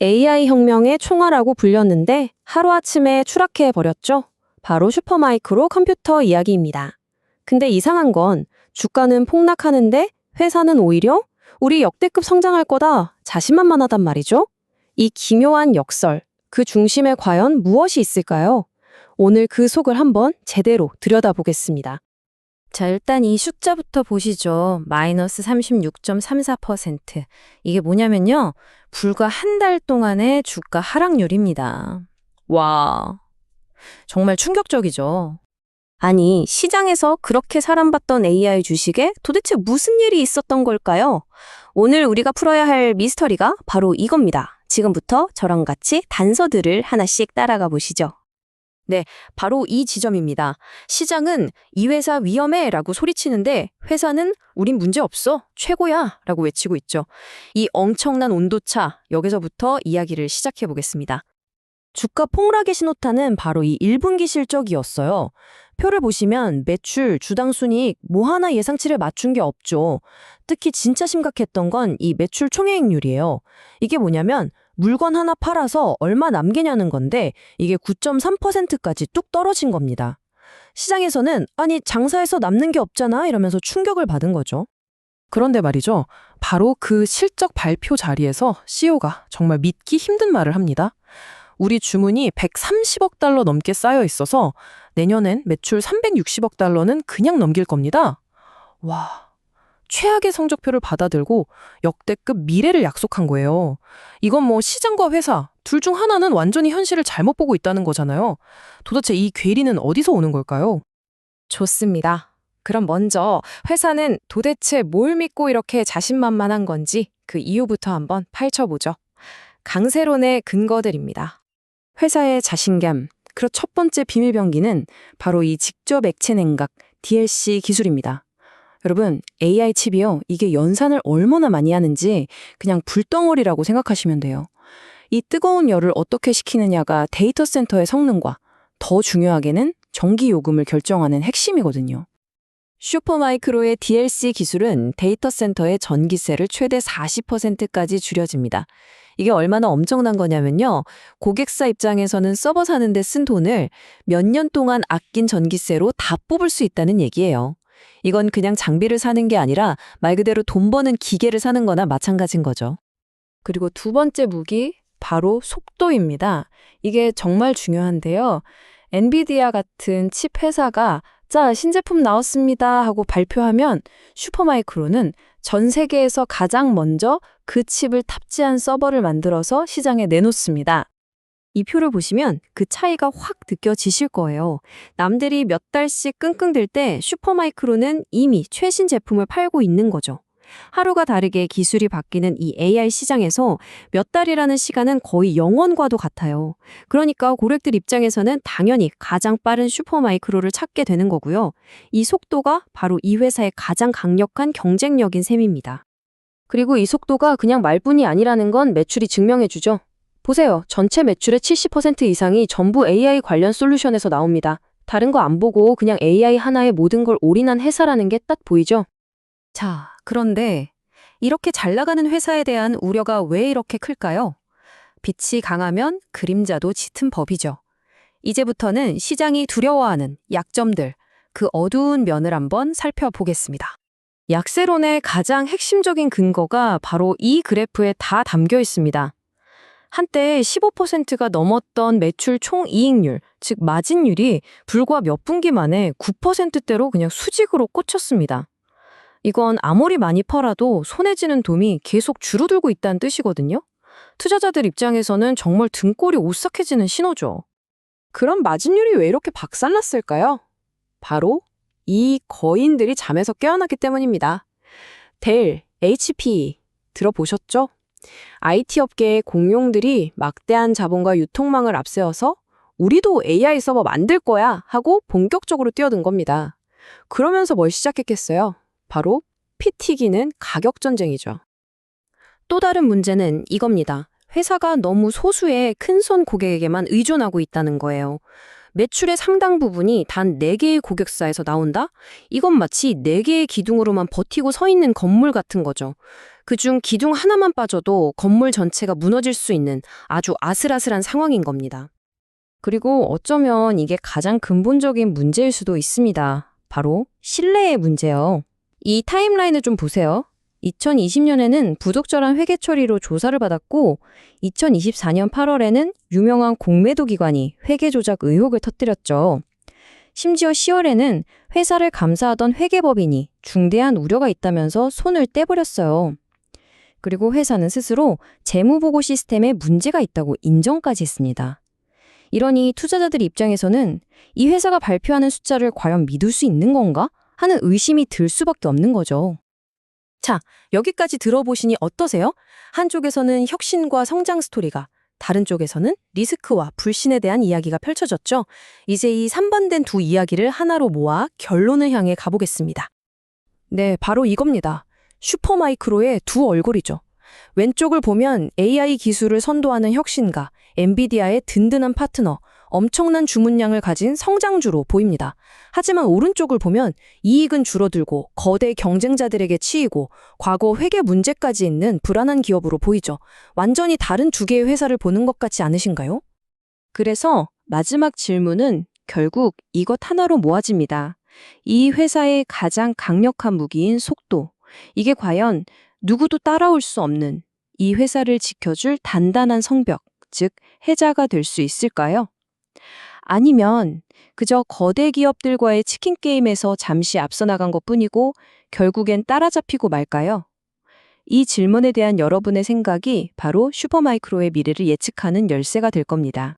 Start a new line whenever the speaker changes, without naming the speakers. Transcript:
AI 혁명의 총알라고 불렸는데 하루아침에 추락해 버렸죠. 바로 슈퍼마이크로 컴퓨터 이야기입니다. 근데 이상한 건 주가는 폭락하는데 회사는 오히려 우리 역대급 성장할 거다 자신만만하단 말이죠. 이 기묘한 역설, 그 중심에 과연 무엇이 있을까요? 오늘 그 속을 한번 제대로 들여다보겠습니다. 자, 일단 이 숫자부터 보시죠. 마이너스 36.34%. 이게 뭐냐면요. 불과 한 달 동안의 주가 하락률입니다. 와, 정말 충격적이죠. 아니, 시장에서 그렇게 사랑받던 AI 주식에 도대체 무슨 일이 있었던 걸까요? 오늘 우리가 풀어야 할 미스터리가 바로 이겁니다. 지금부터 저랑 같이 단서들을 하나씩 따라가 보시죠. 네, 바로 이 지점입니다. 시장은 이 회사 위험해 라고 소리치는데 회사는 우린 문제 없어, 최고야 라고 외치고 있죠. 이 엄청난 온도차, 여기서부터 이야기를 시작해 보겠습니다. 주가 폭락의 신호탄은 바로 이 1분기 실적이었어요. 표를 보시면 매출, 주당 순이익 뭐 하나 예상치를 맞춘 게 없죠. 특히 진짜 심각했던 건 이 매출 총이익률이에요. 이게 뭐냐면 물건 하나 팔아서 얼마 남기냐는 건데 이게 9.3%까지 뚝 떨어진 겁니다. 시장에서는 아니 장사해서 남는 게 없잖아 이러면서 충격을 받은 거죠.
그런데 말이죠. 바로 그 실적 발표 자리에서 CEO가 정말 믿기 힘든 말을 합니다. 우리 주문이 130억 달러 넘게 쌓여 있어서 내년엔 매출 360억 달러는 그냥 넘길 겁니다. 와, 최악의 성적표를 받아들고 역대급 미래를 약속한 거예요. 이건 뭐 시장과 회사 둘 중 하나는 완전히 현실을 잘못 보고 있다는 거잖아요. 도대체 이 괴리는 어디서 오는 걸까요?
좋습니다. 그럼 먼저 회사는 도대체 뭘 믿고 이렇게 자신만만한 건지 그 이유부터 한번 파헤쳐보죠. 강세론의 근거들입니다. 회사의 자신감, 그리고 첫 번째 비밀병기는 바로 이 직접 액체 냉각, DLC 기술입니다. 여러분, AI 칩이요. 이게 연산을 얼마나 많이 하는지 그냥 불덩어리라고 생각하시면 돼요. 이 뜨거운 열을 어떻게 식히느냐가 데이터 센터의 성능과 더 중요하게는 전기 요금을 결정하는 핵심이거든요. 슈퍼마이크로의 DLC 기술은 데이터 센터의 전기세를 최대 40%까지 줄여집니다. 이게 얼마나 엄청난 거냐면요. 고객사 입장에서는 서버 사는데 쓴 돈을 몇 년 동안 아낀 전기세로 다 뽑을 수 있다는 얘기예요. 이건 그냥 장비를 사는 게 아니라 말 그대로 돈 버는 기계를 사는 거나 마찬가지인 거죠. 그리고 두 번째 무기, 바로 속도입니다. 이게 정말 중요한데요. 엔비디아 같은 칩 회사가 자, 신제품 나왔습니다 하고 발표하면 슈퍼마이크로는 전 세계에서 가장 먼저 그 칩을 탑재한 서버를 만들어서 시장에 내놓습니다. 이 표를 보시면 그 차이가 확 느껴지실 거예요. 남들이 몇 달씩 끙끙댈 때 슈퍼마이크로는 이미 최신 제품을 팔고 있는 거죠. 하루가 다르게 기술이 바뀌는 이 AI 시장에서 몇 달이라는 시간은 거의 영원과도 같아요. 그러니까 고객들 입장에서는 당연히 가장 빠른 슈퍼마이크로를 찾게 되는 거고요. 이 속도가 바로 이 회사의 가장 강력한 경쟁력인 셈입니다. 그리고 이 속도가 그냥 말뿐이 아니라는 건 매출이 증명해주죠. 보세요. 전체 매출의 70% 이상이 전부 AI 관련 솔루션에서 나옵니다. 다른 거 안 보고 그냥 AI 하나에 모든 걸 올인한 회사라는 게 딱 보이죠? 자, 그런데 이렇게 잘 나가는 회사에 대한 우려가 왜 이렇게 클까요? 빛이 강하면 그림자도 짙은 법이죠. 이제부터는 시장이 두려워하는 약점들, 그 어두운 면을 한번 살펴보겠습니다. 약세론의 가장 핵심적인 근거가 바로 이 그래프에 다 담겨 있습니다. 한때 15%가 넘었던 매출 총이익률, 즉 마진율이 불과 몇 분기 만에 9%대로 그냥 수직으로 꽂혔습니다. 이건 아무리 많이 팔아도 손에 쥐는 돈이 계속 줄어들고 있다는 뜻이거든요. 투자자들 입장에서는 정말 등골이 오싹해지는 신호죠. 그럼 마진율이 왜 이렇게 박살났을까요? 바로 이 거인들이 잠에서 깨어났기 때문입니다. 델, HP 들어보셨죠? IT 업계의 공룡들이 막대한 자본과 유통망을 앞세워서 우리도 AI 서버 만들 거야 하고 본격적으로 뛰어든 겁니다. 그러면서 뭘 시작했겠어요? 바로 피 튀기는 가격 전쟁이죠. 또 다른 문제는 이겁니다. 회사가 너무 소수의 큰손 고객에게만 의존하고 있다는 거예요. 매출의 상당 부분이 단 4개의 고객사에서 나온다? 이건 마치 4개의 기둥으로만 버티고 서 있는 건물 같은 거죠. 그중 기둥 하나만 빠져도 건물 전체가 무너질 수 있는 아주 아슬아슬한 상황인 겁니다. 그리고 어쩌면 이게 가장 근본적인 문제일 수도 있습니다. 바로 신뢰의 문제요. 이 타임라인을 좀 보세요. 2020년에는 부적절한 회계 처리로 조사를 받았고 2024년 8월에는 유명한 공매도 기관이 회계 조작 의혹을 터뜨렸죠. 심지어 10월에는 회사를 감사하던 회계법인이 중대한 우려가 있다면서 손을 떼버렸어요. 그리고 회사는 스스로 재무보고 시스템에 문제가 있다고 인정까지 했습니다. 이러니 투자자들 입장에서는 이 회사가 발표하는 숫자를 과연 믿을 수 있는 건가 하는 의심이 들 수밖에 없는 거죠.
자, 여기까지 들어보시니 어떠세요? 한쪽에서는 혁신과 성장 스토리가, 다른 쪽에서는 리스크와 불신에 대한 이야기가 펼쳐졌죠. 이제 이 산반된 두 이야기를 하나로 모아 결론을 향해 가보겠습니다. 네, 바로 이겁니다. 슈퍼마이크로의 두 얼굴이죠. 왼쪽을 보면 AI 기술을 선도하는 혁신가, 엔비디아의 든든한 파트너, 엄청난 주문량을 가진 성장주로 보입니다. 하지만 오른쪽을 보면 이익은 줄어들고 거대 경쟁자들에게 치이고 과거 회계 문제까지 있는 불안한 기업으로 보이죠. 완전히 다른 두 개의 회사를 보는 것 같지 않으신가요? 그래서 마지막 질문은 결국 이것 하나로 모아집니다. 이 회사의 가장 강력한 무기인 속도. 이게 과연 누구도 따라올 수 없는 이 회사를 지켜줄 단단한 성벽, 즉 해자가 될 수 있을까요? 아니면 그저 거대 기업들과의 치킨 게임에서 잠시 앞서 나간 것뿐이고 결국엔 따라잡히고 말까요? 이 질문에 대한 여러분의 생각이 바로 슈퍼마이크로의 미래를 예측하는 열쇠가 될 겁니다.